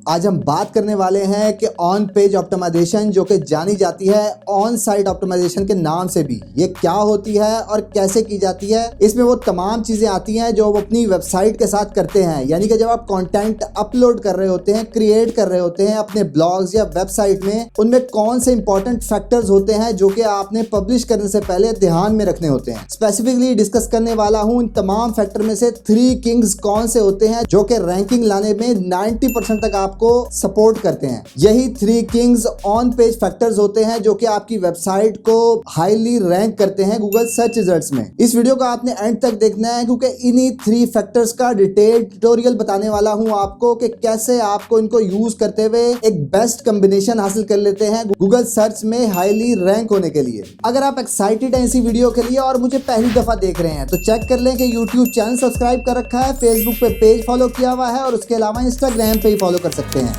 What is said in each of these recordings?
आज हम बात करने वाले हैं कि ऑन पेज ऑप्टिमाइजेशन जो कि जानी जाती है ऑन साइट ऑप्टिमाइजेशन के नाम से भी, ये क्या होती है और कैसे की जाती है। इसमें वो तमाम चीजें आती हैं जो आप अपनी वेबसाइट के साथ करते हैं, यानी कि जब आप कंटेंट अपलोड कर रहे होते हैं, क्रिएट कर रहे होते हैं अपने ब्लॉग्स या वेबसाइट में, उनमें कौन से इंपॉर्टेंट फैक्टर्स होते हैं जो कि आपने पब्लिश करने से पहले ध्यान में रखने होते हैं। स्पेसिफिकली डिस्कस करने वाला हूं इन तमाम फैक्टर में से 3 किंग्स कौन से होते हैं जो कि रैंकिंग लाने में 90% तक आपको सपोर्ट करते हैं। यही 3 किंग्स ऑन पेज फैक्टर्स होते हैं जो कि आपकी वेबसाइट को हाईली रैंक करते हैं गूगल सर्च रिजल्ट्स में। इस वीडियो को आपने एंड तक देखना है क्योंकि इन्हीं 3 फैक्टर्स का डिटेल ट्यूटोरियल बताने वाला हूं आपको कि कैसे आपको इनको यूज करते हुए एक बेस्ट कॉम्बिनेशन हासिल कर लेते हैं गूगल सर्च में हाईली रैंक होने के लिए। अगर आप एक्साइटेड हैं इसी वीडियो के लिए और मुझे पहली दफा देख रहे हैं तो चेक कर लें कि यूट्यूब चैनल सब्सक्राइब कर रखा है, फेसबुक पे पेज फॉलो किया हुआ है और उसके अलावा इंस्टाग्राम पे ही फॉलो कर सकते हैं।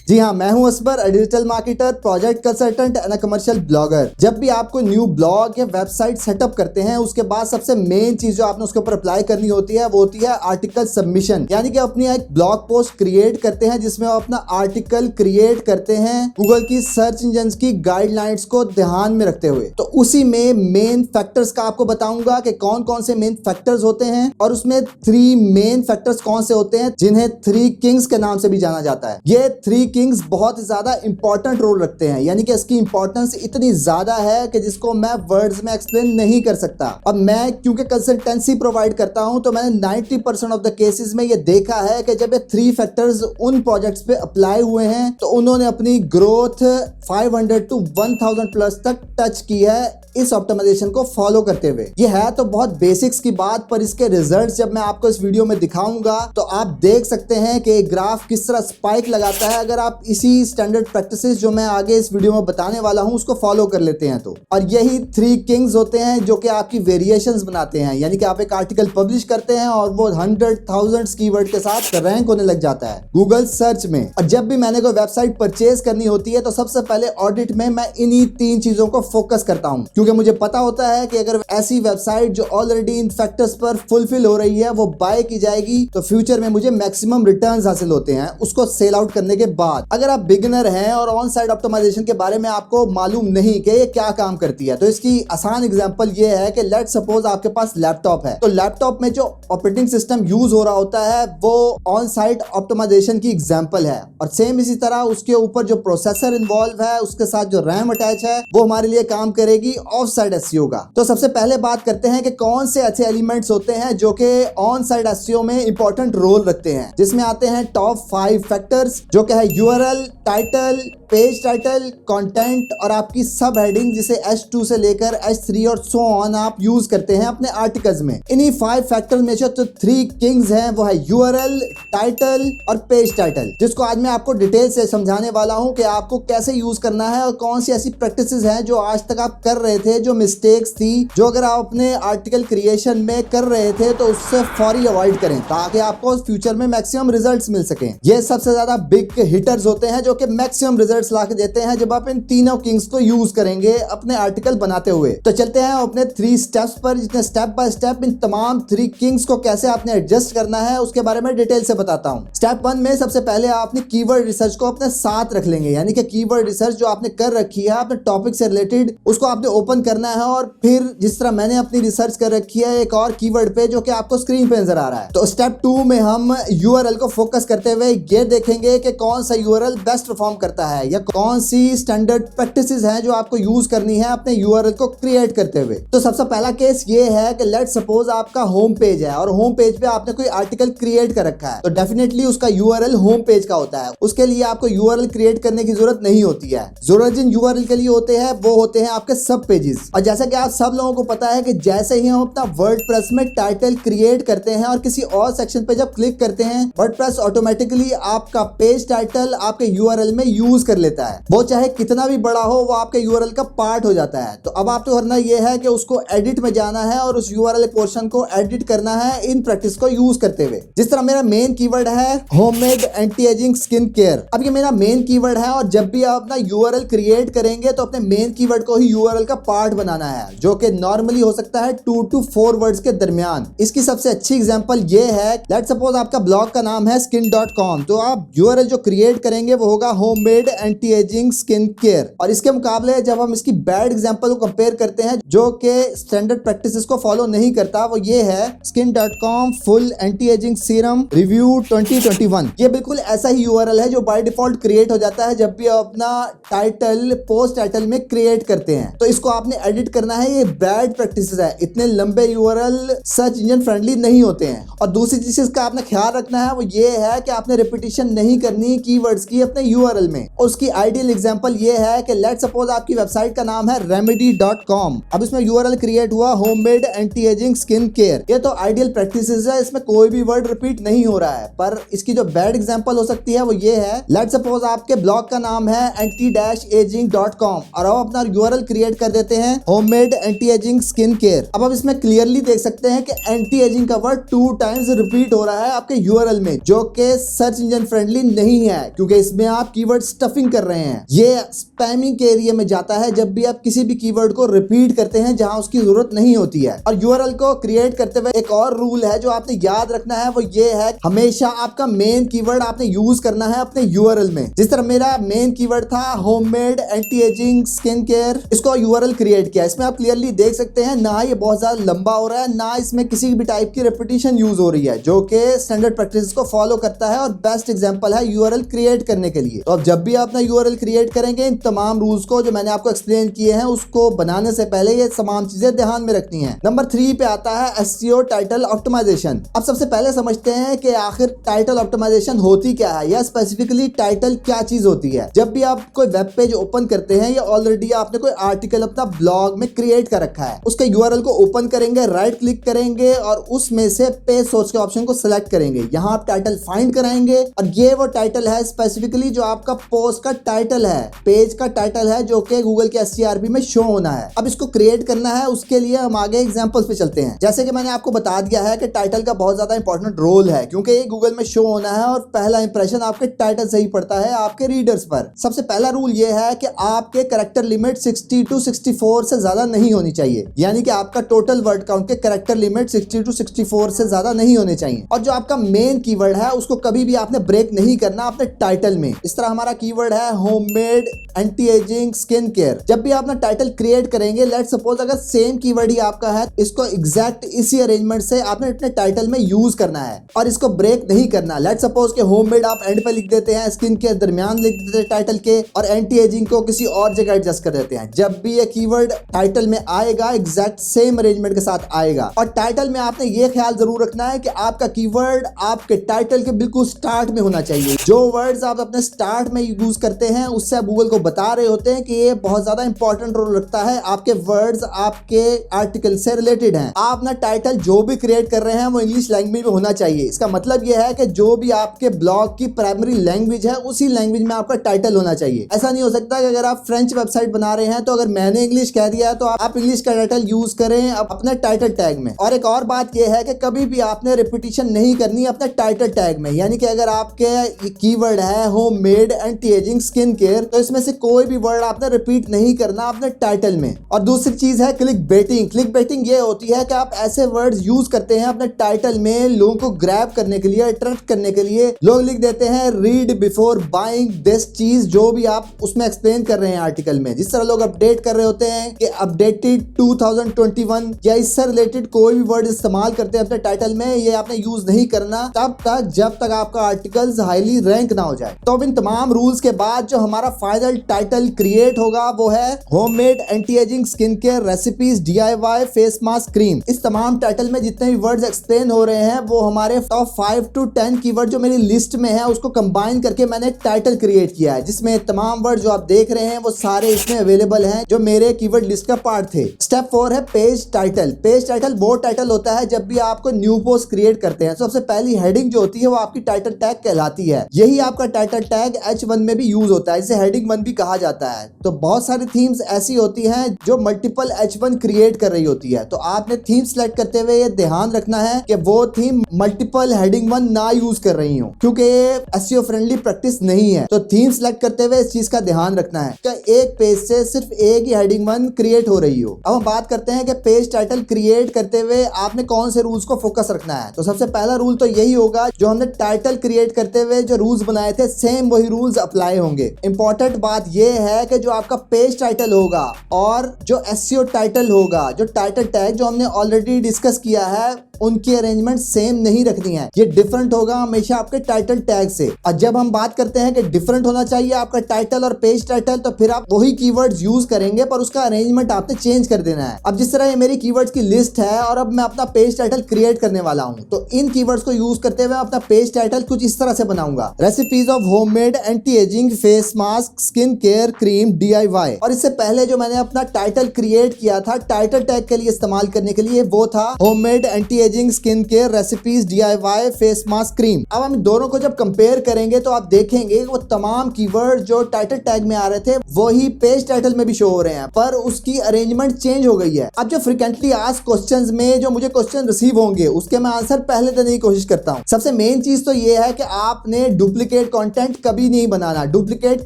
जी हाँ, मैं हूं Asbar, digital marketer, project consultant and commercial blogger. जब भी आपको न्यू ब्लॉग या वेबसाइट सेटअप करते हैं उसके बाद सबसे मेन चीज जो आपने उसके ऊपर अप्लाई करनी होती है वो होती है आर्टिकल सबमिशन, यानी कि अपनी एक ब्लॉग पोस्ट क्रिएट करते हैं जिसमें आप अपना आर्टिकल क्रिएट करते हैं गूगल की सर्च इंजन की गाइडलाइंस को ध्यान में रखते हुए। तो उसी में मेन फैक्टर्स का आपको बताऊंगा कि कौन कौन से मेन फैक्टर्स होते हैं और उसमें 3 मेन फैक्टर्स कौन से होते हैं जिन्हें 3 किंग्स के नाम से भी जाना जाता है। ये 3 किंग्स बहुत ज्यादा इंपॉर्टेंट रोल रखते हैं, यानी कि इसकी इंपॉर्टेंस इतनी ज्यादा है कि जिसको मैं वर्ड्स में एक्सप्लेन नहीं कर सकता। अब मैं क्योंकि कंसल्टेंसी प्रोवाइड करता हूं तो मैंने 90% ऑफ द केसेस में ये देखा है कि जब ये 3 फैक्टर्स उन प्रोजेक्ट्स पे अप्लाई हुए हैं तो उन्होंने अपनी ग्रोथ 500 to 1000 प्लस तक टच की है इस ऑप्टिमाइजेशन को फॉलो करते हुए। ये है तो बहुत बेसिक्स की बात, पर इसके रिजल्ट्स जब मैं आपको इस वीडियो में दिखाऊंगा तो आप देख सकते हैं कि ग्राफ किस तरह स्पाइक लगाता है अगर आप इसी स्टैंडर्ड प्रैक्टिसेस जो मैं आगे इस वीडियो में बताने वाला हूं उसको फॉलो कर लेते हैं तो। और यही 3 किंग्स होते हैं जो कि आपकी वेरिएशंस बनाते हैं, यानी कि आप एक आर्टिकल पब्लिश करते हैं और वो 100,000 कीवर्ड के साथ रैंक होने लग जाता है गूगल सर्च में। और जब भी मैंने कोई वेबसाइट परचेज करनी होती है तो सबसे पहले ऑडिट में मैं इन्हीं 3 चीजों को फोकस करता हूं, क्योंकि मुझे पता होता है कि अगर ऐसी वेबसाइट जो ऑलरेडी इन फैक्टर्स पर फुलफिल हो रही है वो बाय की जाएगी तो फ्यूचर में मुझे मैक्सिमम रिटर्न्स हासिल होते हैं उसको सेल आउट करने के बाद। अगर आप बिगिनर हैं और ऑन साइट ऑप्टिमाइजेशन के बारे में आपको मालूम नहीं कि ये क्या काम करती है तो इसकी आसान एग्जांपल ये है कि लेट्स सपोज आपके पास लैपटॉप है, तो लैपटॉप में जो ऑपरेटिंग सिस्टम यूज हो रहा होता है वो ऑन साइट ऑप्टिमाइजेशन की एग्जांपल है। और सेम इसी तरह उसके ऊपर जो प्रोसेसर इन्वॉल्व है उसके साथ जो रैम अटैच है वो हमारे लिए काम करेगी ऑफ साइट एसईओ का। तो सबसे पहले बात करते हैं कि कौन से अच्छे एलिमेंट्स होते हैं जो कि ऑन साइट एसईओ में इंपॉर्टेंट रोल रखते हैं, जिसमें आते हैं टॉप 5 फैक्टर्स जो कि है URL, title, page title, content और आपकी सब हेडिंग जिसे H2 से लेकर H3 और सो ऑन आप यूज करते हैं अपने आर्टिकल्स में। इन्हीं 5 फैक्टर्स में जो 3 किंग्स हैं वो है यूआरएल, टाइटल और पेज टाइटल, जिसको आज मैं आपको डिटेल से समझाने वाला हूं कि आपको कैसे यूज करना है और कौन सी ऐसी प्रैक्टिसेस हैं जो आज तक आप कर रहे थे, जो मिस्टेक्स थी, जो अगर आप अपने आर्टिकल क्रिएशन में कर रहे थे तो उससे फौरी अवॉइड करें ताकि आपको फ्यूचर में मैक्सिमम रिजल्ट्स मिल सकें। ये सबसे ज्यादा बिग हिटर्स होते हैं जो कि मैक्सिमम रिजल्ट्स ला के देते हैं जब आप इन तीनों किंग्स को यूज करेंगे अपने आर्टिकल बनाते हुए। तो चलते हैं अपने 3 स्टेप्स पर, जितने स्टेप बाय स्टेप इन तमाम 3 किंग्स को कैसे आपने एडजस्ट करना है उसके बारे में डिटेल से बताता हूं। स्टेप 1 में सबसे पहले आपने कीवर्ड रिसर्च को अपने साथ रख लेंगे, यानी कि कीवर्ड रिसर्च जो आपने कर रखी है अपने टॉपिक से रिलेटेड उसको आपने ओपन करना है और फिर जिस तरह मैंने अपनी रिसर्च कर रखी है एक और कीवर्ड पे जो कि आपको स्क्रीन पे नजर आ रहा है। तो स्टेप 2 में हम यूआरएल को फोकस करते हुए ये देखेंगे कि कौन सा यूआरएल बेस्ट परफॉर्म करता है या कौन सी स्टैंडर्ड प्रैक्टिसेस हैं जो आपको यूज करनी है अपने यूआरएल को क्रिएट करते हुए। तो सबसे पहला केस ये है कि लेट्स सपोज आपका होम पेज है और होम पेज पे आपने कोई आर्टिकल क्रिएट कर रखा है तो डेफिनेटली उसका यूआरएल होम पेज का होता है, उसके लिए आपको यूआरएल क्रिएट करने की जरूरत नहीं होती है। जरूरत जिन यूआरएल के लिए होते हैं वो होते हैं आपके सब पेज पेजेस। और जैसा कि आप सब लोगों को पता है कि जैसे ही हम अपना वर्डप्रेस में टाइटल क्रिएट करते हैं और किसी और सेक्शन पे जब क्लिक करते हैं, वर्डप्रेस ऑटोमेटिकली आपका पेज टाइटल आपके यूआरएल में यूज कर लेता है। वो चाहे कितना भी बड़ा हो, वो आपके यूआरएल का पार्ट हो जाता है। तो अब आपको करना यह है कि उसको एडिट में जाना है और उस यूआरएल पोर्शन को एडिट करना है इन प्रैक्टिस को यूज करते हुए। जिस तरह मेरा मेन कीवर्ड है homemade anti ageing skin care. अब ये मेरा मेन कीवर्ड है और जब भी आप अपना यूआरएल क्रिएट करेंगे तो अपने मेन कीवर्ड को ही यूआरएल का पार्ट बनाना है, जो कि नॉर्मली हो सकता है 2 to 4 वर्ड्स के दरमियान। इसकी सबसे अच्छी एग्जांपल ये है, लेट्स सपोज आपका ब्लॉग का नाम है skin.com, तो आप यूआरएल जो क्रिएट करेंगे वो होगा homemade anti ageing skin care. और इसके मुकाबले जब हम इसकी बैड एग्जांपल को कंपेयर करते हैं जो कि स्टैंडर्ड प्रैक्टिसेस को फॉलो नहीं करता, वो ये है skin.com full anti ageing serum review 2021। ये बिल्कुल ऐसा ही यूआरएल है जो बाय डिफॉल्ट क्रिएट हो जाता है जब भी आप अपना टाइटल पोस्ट टाइटल में क्रिएट करते हैं। तो इसको आपने एडिट करना है। ये बैड प्रैक्टिस है, इतने लंबे यूआरएल सर्च इंजन फ्रेंडली नहीं होते हैं। और दूसरी चीज इसका आपने ख्याल रखना है वो ये है कि आपने रिपीटिशन नहीं करनी कीवर्ड्स की अपने यूआरएल में। उसकी आइडियल एग्जांपल ये है कि लेट्स सपोज आपकी वेबसाइट का नाम है remedy.com। अब इसमें यूआरएल क्रिएट हुआ homemade anti ageing skin care. ये तो आइडियल प्रैक्टिस है, इसमें कोई भी वर्ड रिपीट नहीं हो रहा है। पर इसकी जो बैड एग्जांपल हो सकती है वो ये है, लेट्स सपोज आपके ब्लॉग का नाम है anti-aging.com और आप अपना यूआरएल क्रिएट कर देते हैं homemade anti ageing skin care. अब आप इसमें क्लियरली देख सकते हैं कि एंटी एजिंग का वर्ड 2 टाइम्स रिपीट हो रहा है आपके यूआरएल में, जो कि सर्च इंजन फ्रेंडली नहीं है क्योंकि इसमें आप कीवर्ड स्टफिंग कर रहे हैं। ये स्पैमिंग के एरिया में जाता है जब भी आप किसी भी कीवर्ड को रिपीट करते हैं जहां उसकी जरूरत नहीं होती है। और यूआरएल को क्रिएट करते हुए एक और रूल है जो आपने याद रखना है, वो ये है हमेशा आपका मेन कीवर्ड आपने यूज करना है अपने यूआरएल में। जिस तरह मेरा मेन कीवर्ड था homemade anti ageing skin care, इसको यूआरएल क्रिएट किया। इसमें आप क्लियरली देख सकते हैं ना ये बहुत ज्यादा लंबा हो रहा है, ना इसमें किसी भी टाइप की रेपिटेशन यूज हो रही है, जो कि स्टैंडर्ड प्रैक्टिस को फॉलो करता है और बेस्ट एग्जांपल है यूआरएल क्रिएट करने के लिए। तो अब जब भी आप अपना यूआरएल क्रिएट करेंगे, इन तमाम रूल्स को जो मैंने आपको एक्सप्लेन किए हैं उसको बनाने से पहले ये तमाम चीजें ध्यान में रखनी है। नंबर 3 पे आता है एसईओ टाइटल ऑप्टिमाइजेशन। अब सबसे पहले समझते हैं कि आखिर टाइटल ऑप्टिमाइजेशन होती क्या है या स्पेसिफिकली टाइटल क्या चीज होती है। जब भी आप कोई वेब पेज ओपन करते हैं या ऑलरेडी आपने कोई आर्टिकल अपना ब्लॉग में क्रिएट कर रखा है, उसके यूआरएल को ओपन करेंगे, राइट क्लिक करेंगे और उसमें से पेज सोर्स के ऑप्शन को सिलेक्ट करेंगे। यहाँ आप टाइटल फाइंड कराएंगे और ये वो टाइटल है स्पेसिफिकली जो आपका पोस्ट का टाइटल है, पेज का टाइटल है, जो कि गूगल के एसईआरपी में शो होना है। अब इसको क्रिएट करना है, उसके लिए हम आगे एग्जांपल्स पे चलते हैं। जैसे कि मैंने आपको बता दिया है कि टाइटल का बहुत ज्यादा इंपॉर्टेंट रोल है क्योंकि ये गूगल में शो होना है और पहला इंप्रेशन आपके टाइटल से ही पड़ता है आपके रीडर्स पर। सबसे पहला रूल ये है कि आपके कैरेक्टर लिमिट 60 to 64 से ज्यादा नहीं होनी चाहिए, यानी कि आपका टोटल वर्ड काउंट के कैरेक्टर लिमिट 60 to 64 से ज्यादा नहीं होने चाहिए। और जो आपका मेन कीवर्ड है उसको कभी भी आपने ब्रेक नहीं करना अपने टाइटल में। इस तरह हमारा कीवर्ड है homemade anti ageing skin care. जब भी आप अपना टाइटल क्रिएट करेंगे, लेट्स सपोज अगर सेम कीवर्ड ही आपका है, इसको एग्जैक्ट इसी अरेंजमेंट से आपने अपने टाइटल में यूज करना है और इसको ब्रेक नहीं करना। लेट्स सपोज के होममेड आप एंड पे लिख देते हैं, स्किन के दरमियान लिख देते हैं टाइटल के, और एंटी एजिंग को किसी और जगह एडजस्ट कर देते हैं। जब भी ये कीवर्ड टाइटल में आएगा एग्जैक्ट सेम अरेंजमेंट के साथ आएगा। और टाइटल में आपने ये ख्याल जरूर रखना है कि आपका कीवर्ड आपके टाइटल के बिल्कुल स्टार्ट में होना चाहिए। जो वर्ड्स आप अपने स्टार्ट में यूज करते हैं उससे गूगल को बता रहे होते हैं कि ये बहुत ज्यादा इंपॉर्टेंट रोल रखता है, आपके वर्ड्स आपके आर्टिकल से रिलेटेड हैं। आप अपना टाइटल जो भी क्रिएट कर रहे हैं वो इंग्लिश लैंग्वेज में होना चाहिए। इसका मतलब यह है कि जो भी आपके ब्लॉग की प्राइमरी लैंग्वेज है उसी लैंग्वेज में आपका टाइटल होना चाहिए। ऐसा नहीं हो सकता कि अगर आप फ्रेंच वेबसाइट बना रहे हैं तो अगर मैंने इंग्लिश कह दिया है तो आप इंग्लिश का टाइटल यूज करें अपने टाइटल टैग में। और एक और बात यह है कि कभी भी आपने रिपीटिशन नहीं करनी अपने टाइटल टैग में, यानी कि अगर आपके कीवर्ड है homemade anti ageing skin care तो इसमें से कोई भी वर्ड आपने रिपीट नहीं करना अपने टाइटल में। और दूसरी चीज है क्लिक बेटिंग। क्लिक बेटिंग ये होती है कि आप ऐसे वर्ड्स यूज करते हैं अपने टाइटल में लोगों को ग्रैब करने के लिए, अट्रैक्ट करने के लिए। लोग लिख देते हैं रीड बिफोर बाइंग दिस चीज, जो भी आप उसमें एक्सप्लेन कर रहे हैं आर्टिकल में। जिस तरह लोग अपडेट कर रहे होते हैं कि अपडेटेड 2021 या इससे रिलेटेड कोई भी वर्ड इस्तेमाल करते हैं अपने टाइटल में, ये आपने यूज नहीं करना तब तक जब तक आपका आर्टिकल हाईली रैंक ना हो जाए। तो अब इन तमाम रूल्स के बाद जो हमारा फाइनल टाइटल क्रिएट होगा वो है homemade anti ageing skin care recipes DIY face mask cream. इस तमाम टाइटल में जितने भी वर्ड्स एक्सप्लेन हो रहे हैं वो हमारे टॉप 5 to 10 कीवर्ड जो मेरी लिस्ट में है उसको कंबाइन करके मैंने टाइटल क्रिएट किया है, जिसमें तमाम वर्ड जो आप देख रहे हैं वो सारे इसमें अवेलेबल हैं जो मेरे मेरे कीवर्ड लिस्ट का पार्ट थे। स्टेप 4 है पेज टाइटल। पेज टाइटल वो टाइटल होता है जब भी आपको न्यू पोस्ट क्रिएट करते हैं, सबसे पहली हेडिंग जो होती है वो आपकी टाइटल टैग कहलाती है। यही आपका टाइटल टैग H1 में भी यूज होता है, इसे हेडिंग 1 भी कहा जाता है। तो बहुत सारी थीम्स ऐसी होती हैं जो मल्टीपल H1 क्रिएट कर रही होती है, तो आपने थीम सेलेक्ट करते हुए ये ध्यान रखना है कि वो थीम मल्टीपल हेडिंग 1 ना यूज कर रही हो, क्योंकि ये SEO फ्रेंडली प्रैक्टिस नहीं है। तो थीम सेलेक्ट करते हुए इस चीज का ध्यान रखना है कि एक पेज से सिर्फ एक ही हेडिंग 1 क्रिएट हो रही हो। अब हम बात करते हैं कि पेज टाइटल क्रिएट करते हुए आपने कौन से रूल्स को फोकस रखना है। तो सबसे पहला रूल तो यही होगा, जो हमने टाइटल क्रिएट करते हुए जो रूल्स बनाए थे सेम वही रूल्स अप्लाई होंगे। इंपॉर्टेंट बात यह है कि जो आपका पेज टाइटल होगा और जो SEO टाइटल होगा, जो टाइटल टैग जो हमने ऑलरेडी डिस्कस किया है, उनकी अरेंजमेंट सेम नहीं रखनी है। ये डिफरेंट होगा हमेशा आपके टाइटल टैग से। और जब हम बात करते हैं कि डिफरेंट होना चाहिए आपका टाइटल और पेज टाइटल, तो फिर आप वही कीवर्ड्स यूज करेंगे पर उसका अरेंजमेंट आपने चेंज कर देना है। अब जिस तरह ये मेरी कीवर्ड्स की लिस्ट है और अब मैं अपना पेज टाइटल क्रिएट करने वाला हूं, तो इन कीवर्ड्स को यूज करते हुए अपना पेज टाइटल कुछ इस तरह से बनाऊंगा। Recipes of homemade anti ageing face mask skin care cream DIY। और इससे पहले जो मैंने अपना टाइटल क्रिएट किया था टाइटल टैग के लिए इस्तेमाल करने के लिए, वो था homemade anti ageing skin care recipes DIY face mask cream. अब हम दोनों को जब कंपेयर करेंगे तो आप देखेंगे वो तमाम कीवर्ड जो टाइटल टैग में आ रहे थे वही पेज टाइटल में भी शो हो रहे हैं, पर उसकी अरेंजमेंट चेंज हो गई है। अब जो फ्रिक्वेंटली आस्क्ड क्वेश्चंस में जो मुझे क्वेश्चन रिसीव होंगे उसके मैं आंसर पहले देने की कोशिश करता हूं। सबसे मेन चीज तो ये है कि आपने डुप्लीकेट कंटेंट कभी नहीं बनाना, डुप्लीकेट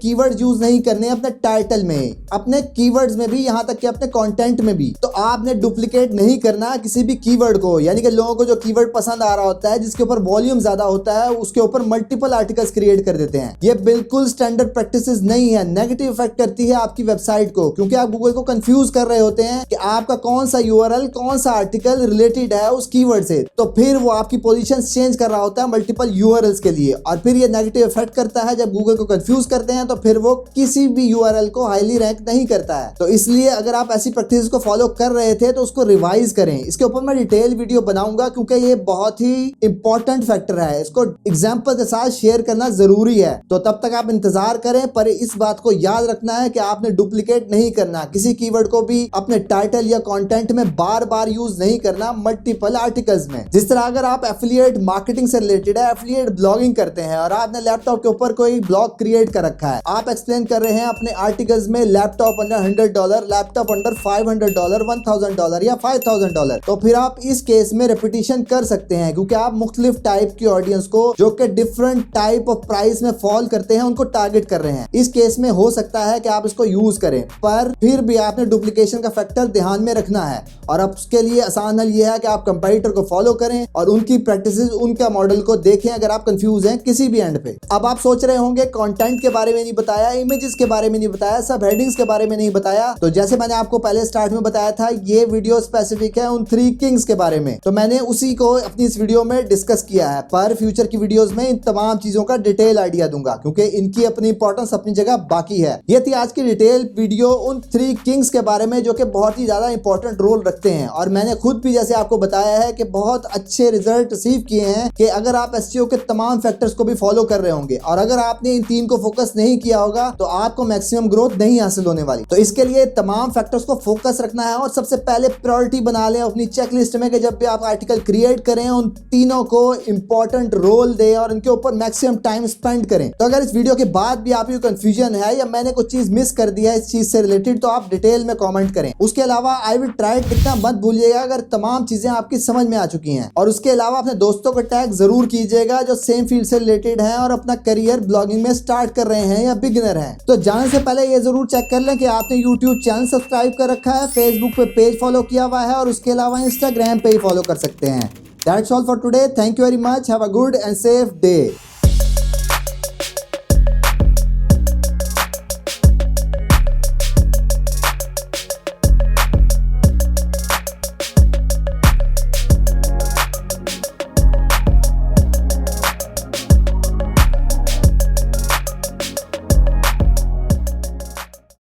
कीवर्ड्स यूज नहीं करने अपने टाइटल में, अपने कीवर्ड्स में भी, यहां तक कि अपने कंटेंट में भी। तो आपने डुप्लीकेट नहीं करना किसी भी कीवर्ड को, यानी कि लोगों को जो कीवर्ड पसंद आ रहा होता है जिसके ऊपर वॉल्यूम ज्यादा होता है उसके ऊपर मल्टीपल आर्टिकल्स क्रिएट कर देते हैं। ये बिल्कुल स्टैंडर्ड प्रैक्टिसेस नहीं है, नेगेटिव इफेक्ट करती है आपकी वेबसाइट को, क्योंकि आप गूगल को कंफ्यूज कर रहे होते हैं कि आपका कौन सा URL कौन सा आर्टिकल रिलेटेड है उस कीवर्ड से। तो फिर वो आपकी पोजीशन चेंज कर रहा होता है मल्टीपल URLs के लिए, और फिर ये नेगेटिव इफेक्ट करता है। जब गूगल को कंफ्यूज करते हैं तो फिर वो किसी भी URL को हाईली रैंक नहीं करता है। तो इसलिए अगर आप ऐसी प्रैक्टिस को फॉलो कर रहे थे तो उसको रिवाइज करें। इसके ऊपर मैं डिटेल वीडियो बनाऊंगा क्योंकि ये बहुत ही इंपॉर्टेंट फैक्टर है, इसको एग्जाम्पल के साथ शेयर करना जरूरी है। तो तब तक आप इंतजार करें, पर इस बात को याद रखना है कि आपने डुप्लीकेट नहीं करना, किसी कीवर्ड को भी अपने टाइटल या कंटेंट में बार बार यूज नहीं करना मल्टीपल आर्टिकल्स में। जिस तरह अगर आप एफिलिएट मार्केटिंग से रिलेटेड है, एफिलिएट ब्लॉगिंग करते हैं और आपने लैपटॉप के ऊपर कोई ब्लॉग क्रिएट कर रखा है, आप एक्सप्लेन कर रहे हैं अपने आर्टिकल्स में लैपटॉप अंडर $100, लैपटॉप अंडर $500, $1000 या $5000, तो फिर आप इस केस में रेपिटेशन कर सकते हैं, क्योंकि आप मुख्तलिफ टाइप की ऑडियंस को जो कि डिफरेंट टाइप ऑफ प्राइस में फॉल करते हैं उनको टारगेट कर रहे हैं। इस केस में हो सकता है कि आप इसको यूज करें, पर फिर भी आपने डुप्लीकेशन का फैक्टर ध्यान में रखना है। और अब उसके लिए आसान हल यह है कि आप कंपटीटर को फॉलो करें और उनकी प्रैक्टिसेस, उनका मॉडल को देखें अगर आप कंफ्यूज हैं किसी भी एंड पे। अब आप सोच रहे होंगे कंटेंट के बारे में नहीं बताया, इमेजेस के बारे में नहीं बताया, सब हेडिंग्स के बारे में नहीं बताया। तो जैसे मैंने आपको पहले स्टार्ट में बताया था, ये वीडियो स्पेसिफिक है उन 3 किंग्स के बारे में, तो मैंने उसी को अपनी इस वीडियो में डिस्कस किया है। पर फ्यूचर की वीडियोस में इन तमाम चीजों का डिटेल आइडिया दूंगा, क्योंकि इनकी अपनी इंपॉर्टेंस अपनी जगह बाकी है। ये थी आज की डिटेल वीडियो उन 3 किंग्स के बारे में जो कि बहुत ही ज्यादा इंपॉर्टेंट रोल रखते हैं, और मैंने खुद भी जैसे आपको बताया है कि बहुत अच्छे रिजल्ट रिसीव किए हैं कि अगर आप SEO के तमाम फैक्टर्स को भी फॉलो कर रहे होंगे, और अगर आपने इन 3 को फोकस नहीं किया होगा तो आपको मैक्सिमम ग्रोथ नहीं हासिल होने वाली। तो इसके लिए तमाम फैक्टर्स को फोकस रखना है, और सबसे पहले प्रायोरिटी बना लें अपनी चेकलिस्ट में कि जब भी आप आर्टिकल क्रिएट करें उन तीनों को इंपॉर्टेंट रोल दें और इनके ऊपर मैक्सिमम टाइम स्पेंड करें। तो अगर इस वीडियो के बाद भी आपको कंफ्यूजन है या मैंने कुछ चीज मिस कर दिया है इस चीज से रिलेटेड, तो आप डिटेल में कमेंट करें। उसके अलावा आई विल ट्राई लिखना मत भूलिएगा अगर तमाम चीजें आपकी समझ में आ चुकी हैं। और उसके अलावा अपने दोस्तों को टैग जरूर कीजिएगा जो सेम फील्ड से रिलेटेड हैं और अपना करियर ब्लॉगिंग में स्टार्ट कर रहे हैं या बिगिनर हैं। तो जाने से पहले ये जरूर चेक कर लें कि आपने यूट्यूब चैनल सब्सक्राइब कर रखा है, फेसबुक पे पेज फॉलो किया हुआ है, और उसके अलावा इंस्टाग्राम पे ही फॉलो कर सकते हैं। That's all for today. Thank you very much. Have a good and safe day.